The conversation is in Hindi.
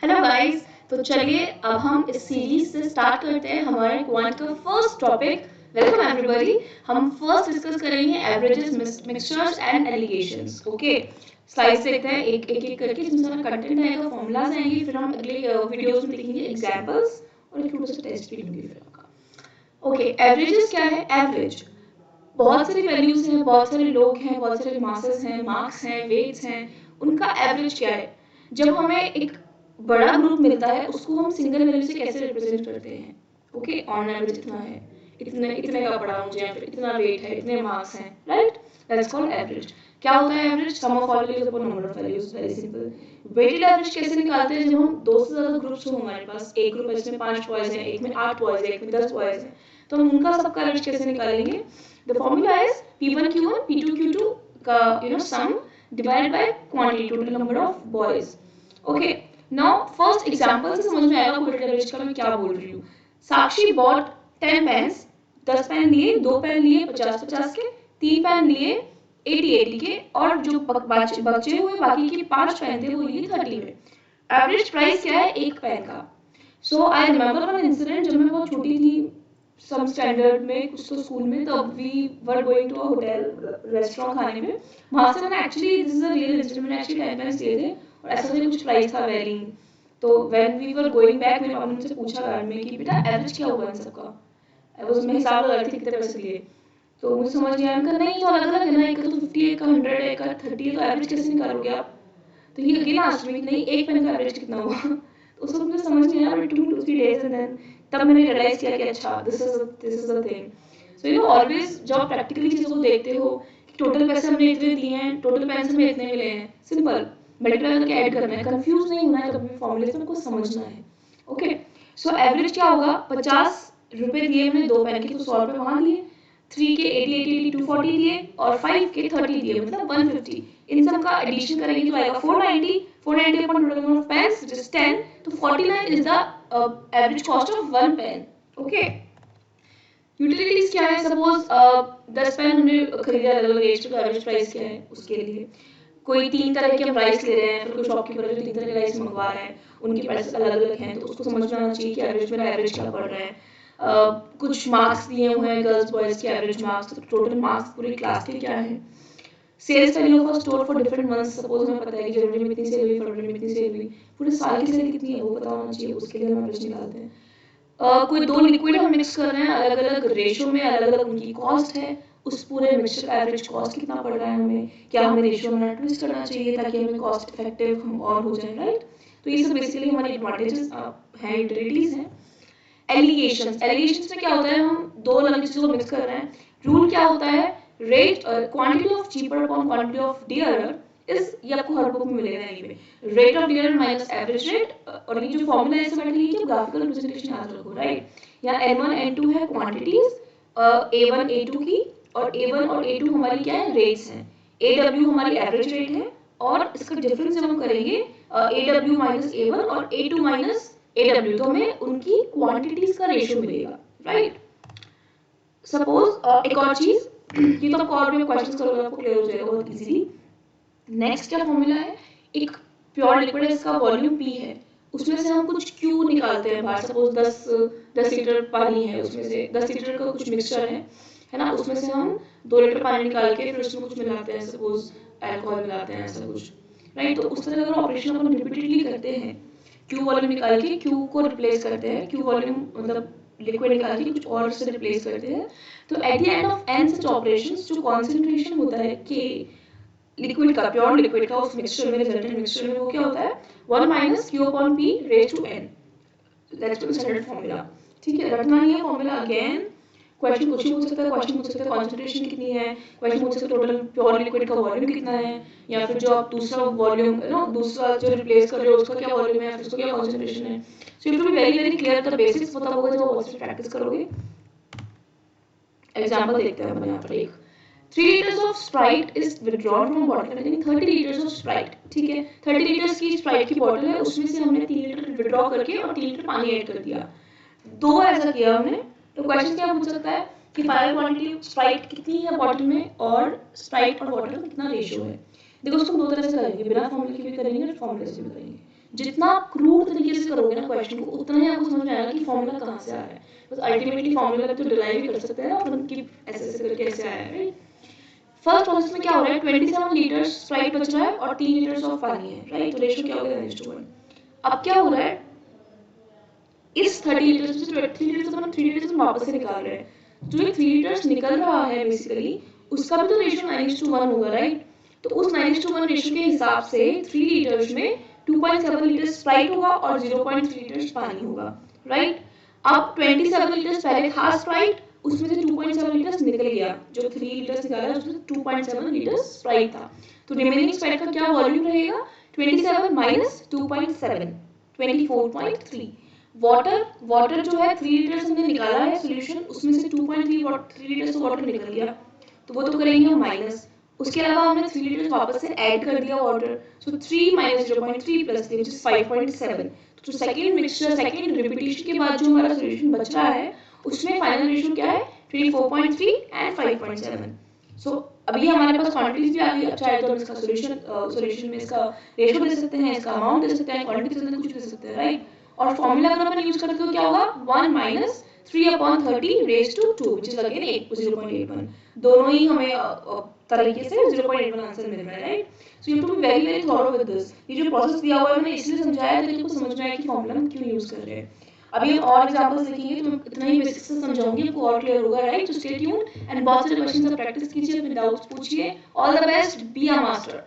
Hello guys. तो चलिए अब हम इस सीरीज से स्टार्ट करते हैं हमारे क्वांट का फर्स्ट टॉपिक। Welcome everybody. हम फर्स्ट डिस्कस करेंगे averages, mixtures and allegations. Okay, slides देखते हैं एक एक करके, जिसमें सारा कंटेंट आएगा, फॉर्मूलाज आएंगे, फिर हम अगले वीडियोस में देखेंगे एग्जांपल्स और एक छोटा सा टेस्ट भी लूंगी फिर आपका। ओके, एवरेजेस क्या है? एवरेज बहुत सारी वैल्यूज हैं, बहुत सारे लोग हैं, बहुत सारे मासेस हैं, मार्क्स हैं, वेट्स हैं, उनका एवरेज क्या है? जब हमें एक बड़ा ग्रुप मिलता है उसको हम सिंगल वैल्यू से कैसे रिप्रेजेंट करते हैं? ओके, ऑन एवरेज इतना है, इतने का पड़ा मुझे, या फिर इतना वेट है, इतने मार्क्स हैं, राइट? That's called average. क्या होता है average? Sum of all values upon number of values. Very simple. Weighted average कैसे निकालते हैं? जब हम दो से ज्यादा ग्रुप्स हो हमारे पास, एक ग्रुप है जिसमें 5 बॉयज हैं, एक में 8 बॉयज हैं, एक में 10 बॉयज हैं, तो हम उनका सबका एवरेज कैसे निकालेंगे? The formula is P1 Q1 P2 Q2 का सम divided by quantity, total number of boys. Okay, now first example से समझ में आएगा वेटेड एवरेज का मैं क्या बोल रही हूँ। साक्षी बॉट 10 पेन्स, 10 पेन लिए, 2 पेन लिए 50-50 के, 3 पेन लिए 80-80 के, और जो बचे हुए बाकी के 5 पेन थे वो लिए 30 में। एवरेज प्राइस क्या है एक पेन का? सो आई रिमेंबर वन इंसिडेंट, जब मैं बहुत छोटी थी, सम स्टैंडर्ड में, कुछ तो स्कूल में, तब we were going to a hotel, restaurant खाने में। वहाँ से मैंने actually, this is a real incident, मैंने एक्चुअली 10 पेन्स लिए थे और ऐसा भी कुछ प्राइस था वेरिंग। तो when we were going back, मेरे पापा ने मुझसे पूछा गार्ड में कि बेटा एवरेज क्या हुआ इन सबका? मैं हिसाब लगा रही थी कितने पैसे लिए, तो मुझे समझ नहीं आया। उनका नहीं, तो अलग अलग है ना, एक का तो 50 है, एक का 100 है, एक का 30 है, तो एवरेज कैसे निकालोगे आप? तो ही अगेन आस्क्ड मी नहीं, एक पेन का एवरेज कितना हुआ? तो उस वक्त मुझे समझ नहीं आया, बट 2-3 days एंड देन तब मैंने रियलाइज किया कि अच्छा this is the thing. So always जब प्रैक्टिकली चीज़ों को देखते हो कि टोटल पैसे हमने इतने दिए हैं, टोटल पैसे हमें इतने मिले हैं, सिंपल मल्टीप्लाई करके ऐड करना है, कंफ्यूज नहीं होना है कभी फॉर्मूले में, कुछ समझना है। ओके, सो एवरेज क्या होगा? 50 रुपए दिए हमने 2 पेन के, तो 100 रुपए वहाँ दिए, 3 के 80-80 240 दिए, और 5 के 30 दिए, मतलब 150। इन सब का एडिशन करेंगे तो आएगा 490 upon total number of pens which is 10, तो 49 is the average cost of 1 pen. Okay, utilities क्या है? सपोज 10 पेन हमने खरीदे अलग अलग एज, तो एवरेज प्राइस क्या है उसके लिए? कोई 3 तरह के हम राइस ले रहे हैं, फिर कोई शॉपकीपर है जो 3 तरह के राइस मंगवा रहा है, उनके प्राइस अलग अलग हैं, तो उसको समझ में आना चाहिए कि एवरेज मेरा एवरेज क्या पड़ रहा है। कुछ मार्क्स दिए हुए हैं गर्ल्स बॉयज के एवरेज मार्क्स, तो टोटल मार्क्स पूरी क्लास के क्या है। Sales value of a store for different months, suppose हमें पता है कि जनवरी में इतनी सेल हुई, फरवरी में इतनी सेल हुई, पूरे साल की सेल कितनी है वो पता होना चाहिए, उसके लिए हम एवरेज निकालते हैं। कोई दो लिक्विड हम मिक्स कर रहे हैं अलग अलग रेशियो में, अलग अलग उनकी कॉस्ट है, उस पूरे मिक्सचर का एवरेज कॉस्ट कितना पड़ रहा है हमें, क्या हमें रेशियो में ट्विस्ट करना चाहिए ताकि हमें कॉस्ट इफेक्टिव हम और हो जाए, राइट? तो ये सब बेसिकली हमारी एडवांटेजेस हैं, यूटिलिटीज हैं। एलिगेशंस में क्या होता है? हम दो अलग चीजों को मिक्स कर रहे हैं। रूल क्या होता है? Rate quantity of cheaper upon quantity of dearer is, ये आपको हर बुक में मिलेगा anyway, rate of dearer minus average rate. और ये जो फॉर्मूला है इससे बैठे कि ग्राफिकल रिप्रेजेंटेशन याद रखो, राइट? यहाँ n1 n2 है क्वांटिटीज, a1 a2 की, और a1 और a2 हमारी क्या है? रेट्स हैं। aw हमारी एवरेज रेट है, और इसका डिफरेंस जब हम करेंगे aw माइनस a1 और a2 माइनस aw, तो हमें उनकी क्वांटिटीज का रेशियो मिलेगा, राइट? सपोज एक और चीज, ये तो आपको और भी क्वेश्चंस करोगे आपको क्लियर हो जाएगा बहुत इजीली। नेक्स्ट क्या फॉर्मूला है? एक प्योर लिक्विड है, इसका वॉल्यूम P है, उसमें से हम कुछ Q निकालते हैं बाहर। सपोज 10 लीटर पानी है, उसमें से 10 लीटर का कुछ मिक्सचर है ना, उसमें से हम 2 लीटर पानी निकाल के फिर उसमें कुछ मिलाते हैं, सपोज अल्कोहल मिलाते हैं, ऐसा कुछ, राइट? तो उस तरह का ऑपरेशन अपन रिपीटेडली करते हैं, Q वॉल्यूम निकाल के Q को रिप्लेस करते हैं, Q वॉल्यूम मतलब लिक्विड निकाल के कुछ और से रिप्लेस करते हैं। तो at the end of n such operations जो कॉन्सेंट्रेशन होता है K लिक्विड का, प्योर लिक्विड का, उस मिक्सचर में, रिजल्टेंट मिक्सचर में, वो क्या होता है? 1 minus Q upon P raise to n। That's the standard formula, ठीक है? रटना नहीं है फॉर्मूला। अगेन क्वेश्चन कुछ ही पूछ सकता है, क्वेश्चन पूछ सकता है कॉन्सेंट्रेशन कितनी है, क्वेश्चन पूछ सकता है टोटल प्योर लिक्विड का वॉल्यूम कितना है, या फिर जो आप दूसरा वॉल्यूम दूसरा जो रिप्लेस कर रहे हो उसका क्या वॉल्यूम है, फिर उसका क्या कॉन्सेंट्रेशन है। So you have to be very very clear, the basics पता होगा जब आप प्रैक्टिस करोगे। एग्जांपल देखते हैं हम यहाँ पर एक 3 liters of Sprite is withdrawn from a bottle containing 30 liters of Sprite, ठीक है? 30 liters की Sprite की बॉटल है, उसमें से हमने 3 लीटर विड्रॉ करके और 3 लीटर पानी ऐड कर दिया, दो बार ऐसा किया हमने। तो क्वेश्चन क्या पूछ सकता है कि फाइनल क्वांटिटी Sprite कितनी है बॉटल में, और Sprite और वाटर का कितना रेशियो है। देखो उसको दो तरह से करेंगे, बिना फॉर्मूले के भी करेंगे और फॉर्मूले से भी करेंगे। जितना क्रूड तरीके से करोगे ना क्वेश्चन को, उतना ही आपको समझ में आएगा कि फॉर्मूला कहाँ से आ रहा है। बस अल्टीमेटली फॉर्मूला तो डिराइव ही कर सकते हैं ना अपन कि ऐसे ऐसे करके ऐसे आया है, राइट। फर्स्ट प्रोसेस में क्या हो रहा है, 27 लीटर स्प्राइट बच रहा है और 3 लीटर्स ऑफ पानी है, राइट। तो रेशियो क्या हो गया 9:1। अब क्या हो रहा है, इस 30 लीटर्स में से 3 लीटर्स अपन 3 लीटर्स वापस से निकाल रहे हैं। जो ये 3 लीटर्स निकल रहा है बेसिकली, उसका भी तो रेशियो 9:1 होगा, राइट। तो उस 9:1 रेशियो के हिसाब से 3 लीटर्स में 2.7 लीटर स्प्राइट होगा और 0.3 लीटर्स पानी होगा, राइट। अब 27 लीटर्स पहले था स्प्राइट, उसमें से 2.7 लीटर्स निकल गया, जो 3 लीटर्स निकाला उसमें 2.7 लीटर्स स्प्राइट था। तो रिमेनिंग स्प्राइट का क्या वॉल्यूम रहेगा, 27 माइनस 2.7, 24.3। वाटर जो है 3 लीटर्स हमने निकाला है सोल्यूशन, उसमें से 2.3 लीटर्स वाटर निकल गया, तो वो तो करेंगे हम माइनस। उसके अलावा हमने 3 लीटर्स वापस से ऐड कर दिया water, so 3 minus 0.3 plus 3 which is 5.7। तो सेकंड मिक्सचर, सेकंड रिपीटिशन के बाद जो हमारा सोल्यूशन बच रहा है, उसमें फाइनल रेशियो क्या है, 24.3 एंड 5.7। सो अभी हमारे पास क्वांटिटीज भी आ गई। अच्छा है तो हम इसका सोल्यूशन में इसका रेशियो दे सकते हैं, इसका अमाउंट दे सकते हैं, क्वांटिटी दे सकते हैं, कुछ दे सकते हैं, राइट। और फॉर्मूला अगर अपन यूज करते तो क्या होगा, 1 minus 3/30 raise to 2 which is again 0.81। दोनों ही हमें तरीके से 0.81 आंसर मिल रहा है, right. So you have to be very very thorough with this. ये जो प्रोसेस दिया हुआ है मैंने इसलिए समझाया ताकि आपको समझ में आए कि फॉर्मूला हम क्यों यूज कर रहे हैं। अभी हम और एग्जांपल्स देखेंगे तो मैं इतना ही बेसिक से समझाऊंगी, आपको और क्लियर होगा, right. So stay tuned and बहुत सारे क्वेश्चंस आप प्रैक्टिस कीजिए, अपने डाउट्स पूछिए। All the best, be a master.